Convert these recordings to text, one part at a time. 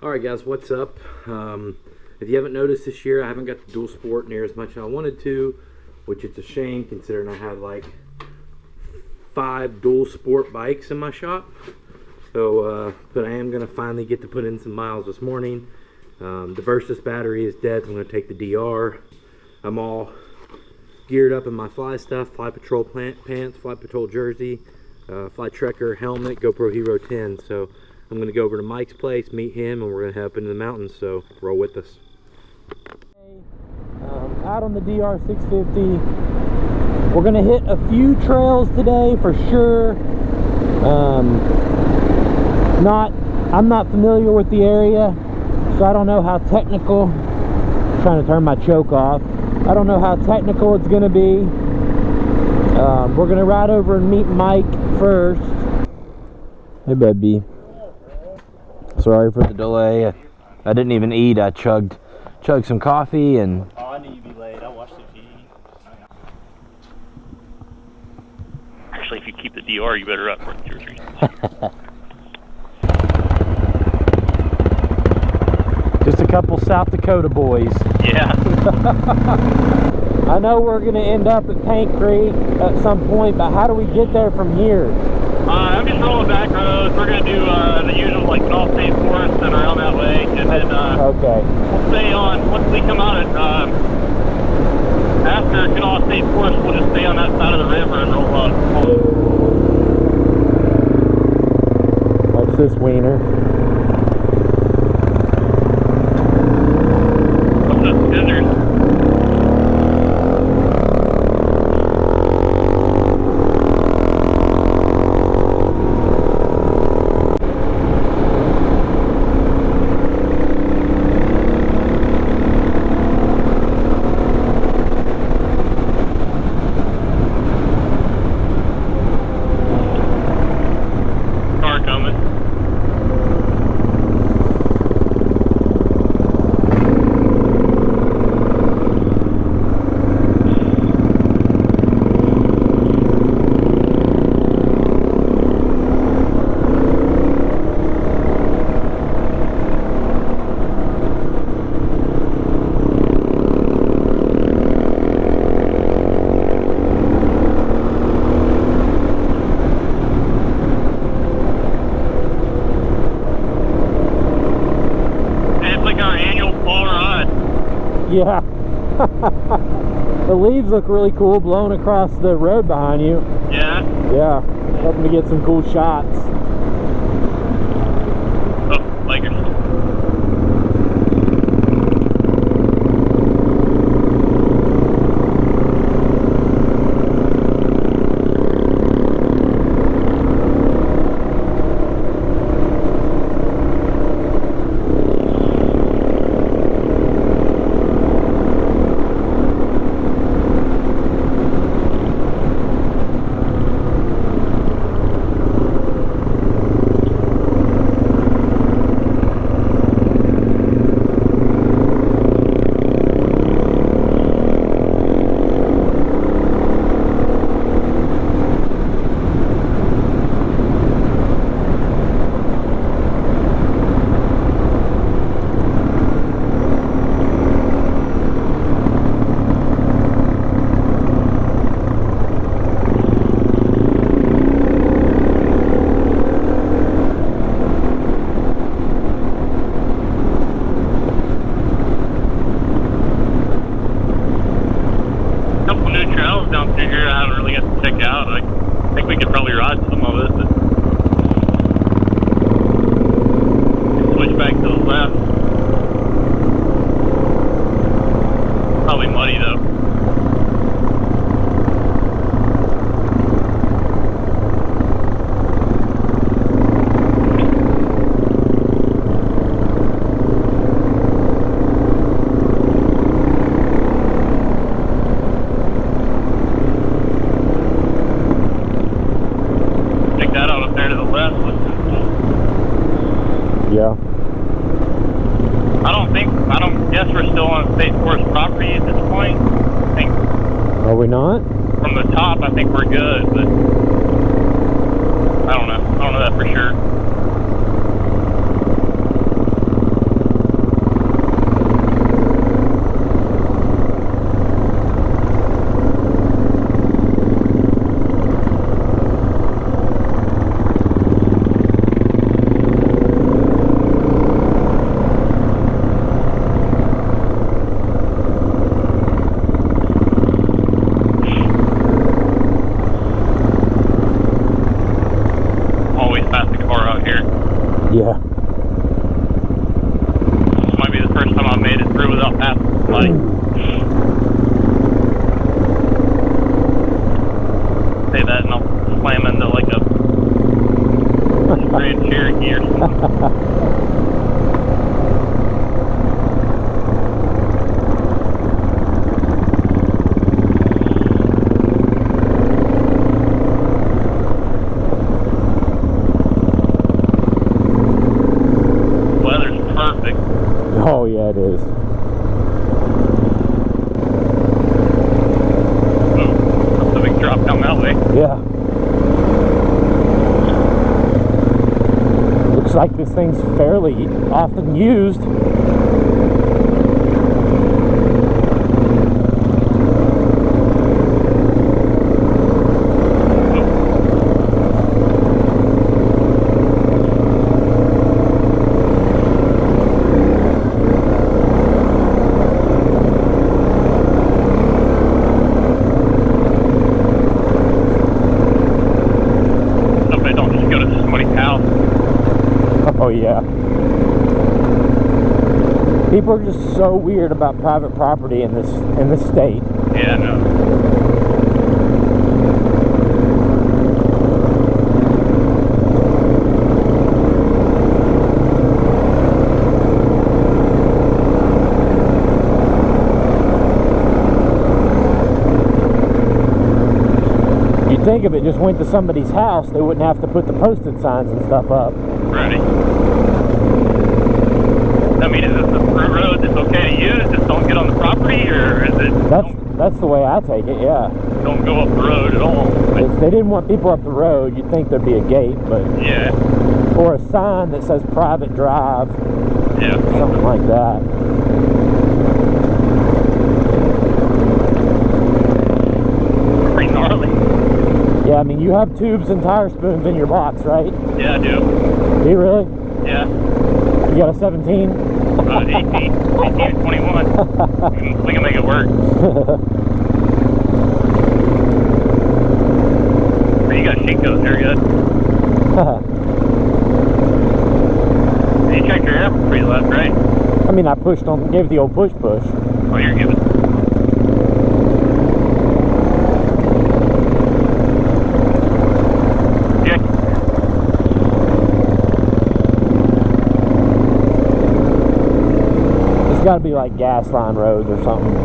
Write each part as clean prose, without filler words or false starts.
Alright guys, what's up? If you haven't noticed this year, I haven't got the dual sport near as much as I wanted to, which is a shame considering I have like 5 dual sport bikes in my shop. So, but I am going to finally get to put in some miles this morning. The Versus battery is dead, so I'm going to take the DR. I'm all geared up in my fly stuff, Fly Patrol pants, Fly Patrol jersey, Fly Trekker helmet, GoPro Hero 10. So I'm going to go over to Mike's place, meet him, and we're going to head up into the mountains, so roll with us. Out on the DR650. We're going to hit a few trails today for sure. I'm not familiar with the area, so I don't know how technical. I'm trying to turn my choke off. I don't know how technical it's going to be. We're going to ride over and meet Mike first. Hey, baby. Sorry for the delay. I didn't even eat. I chugged some coffee and... Oh, I knew you'd be late. I watched the TV. Actually, if you keep the DR, you better up for 2 or 3. Just a couple South Dakota boys. Yeah. I know we're going to end up at Paint Creek at some point, but how do we get there from here? I'm just rolling back roads. We're going to do the usual, like, All State Forest and around that way. And then okay. We'll stay on, once we come out at, after All State Forest, we'll just stay on that side of the river and roll up. Watch this wiener. What's up, scissors? Yeah. The leaves look really cool blowing across the road behind you. Yeah? Yeah. Hoping to get some cool shots. Oh, Lakers. Yeah. I don't guess we're still on state forest property at this point. I think. Are we not? From the top, I think we're good, but I don't know. I don't know that for sure. Yeah. This might be the first time I've made it through without passing somebody. Say that and I'll slam into like a Grand Cherokee or something. Oh yeah, it is. Oh, that's a big drop down that way. Yeah. Looks like this thing's fairly often used. Oh yeah. People are just so weird about private property in this state. Yeah, no. You'd think if it just went to somebody's house, they wouldn't have to put the posted signs and stuff up. Right. I mean, is this a through road that's okay to use? Just don't get on the property, or is it? That's the way I take it. Yeah. Don't go up the road at all. If they didn't want people up the road, you'd think there'd be a gate, but yeah. Or a sign that says private drive. Yeah. Something like that. Pretty gnarly. Yeah, I mean, you have tubes and tire spoons in your box, right? Yeah, I do. Do you really? Yeah. You got a 17? 18 and 21. We can make it work. You got sheet coat there, good. You checked your air before you left, right? I mean, I gave the old push. Oh, you're good. Got to be like gas line roads or something.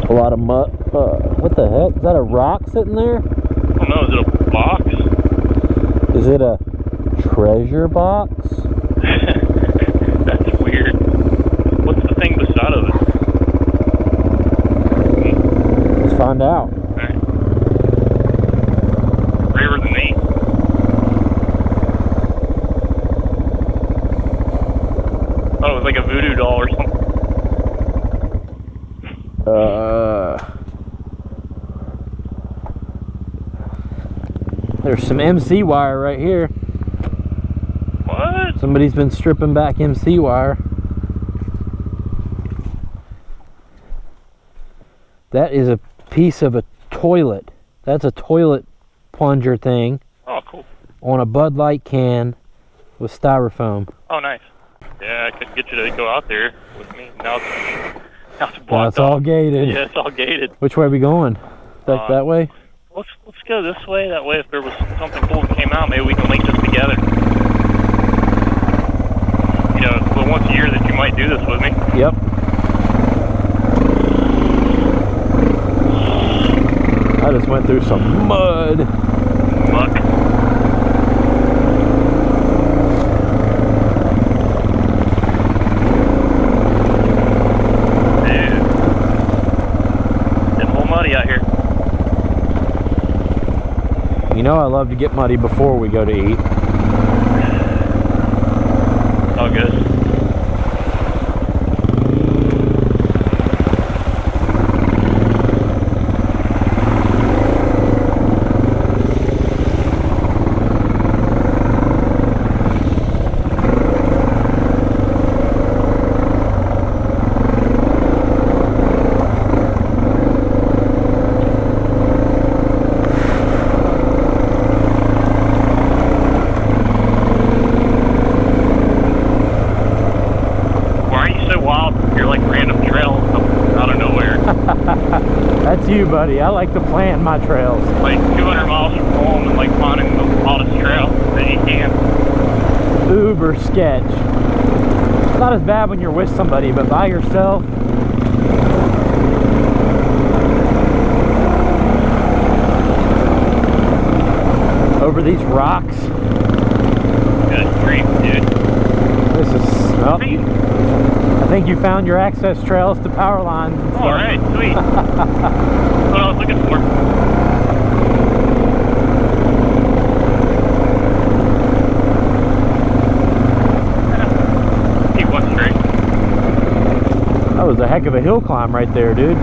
A lot of mud. What the heck? Is that a rock sitting there? I don't know. Is it a box? Is it a treasure box? That's weird. What's the thing beside of it? Let's find out. Alright. Rarer than me. Oh, it was like a voodoo doll or something. There's some MC wire right here. What? Somebody's been stripping back MC wire. That is a piece of a toilet. That's a toilet plunger thing. Oh, cool. On a Bud Light can with styrofoam. Oh, nice. Yeah, I could get you to go out there with me. Now it's blocked Now it's all off. gated. Yeah, it's all gated. Which way are we going? That way? Let's go this way. That way, if there was something cool that came out, maybe we can link this together. You know, it's once a year that you might do this with me. Yep. I just went through some mud. Muck. You know I love to get muddy before we go to eat. All good. you, buddy. I like to plan my trails. Like 200 miles from home and like finding the oddest trail that you can. Uber sketch. It's not as bad when you're with somebody, but by yourself. Over these rocks. Good grief, dude. This is, well, I think you found your access trails to power lines and stuff. All right, sweet. That's what I was looking for. Keep one straight. That was a heck of a hill climb right there, dude.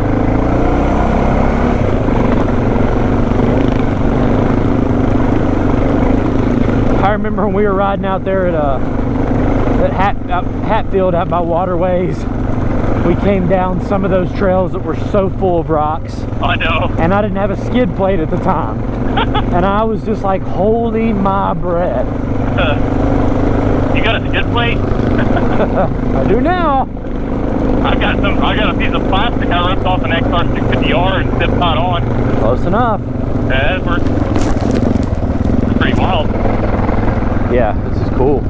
I remember when we were riding out there at Hatfield out by Waterways, we came down some of those trails that were so full of rocks. I know. And I didn't have a skid plate at the time. And I was just like holding my breath. You got a skid plate? I do now. I got a piece of plastic I ripped off an XR650R and zipped tied on. Close enough. Yeah, it worked. It's pretty wild. Yeah, this is cool.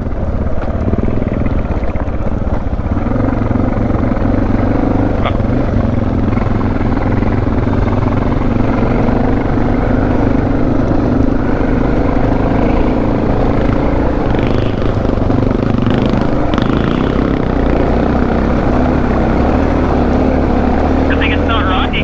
Good thing it's not rocky.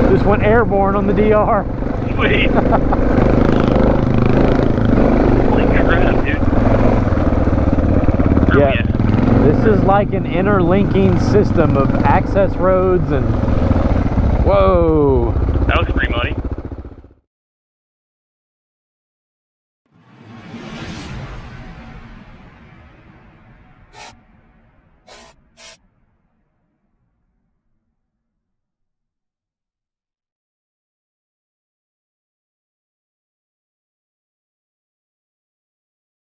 Just went airborne on the DR. Sweet. Holy crap, dude. Yeah. This is like an interlinking system of access roads and whoa. That was free money.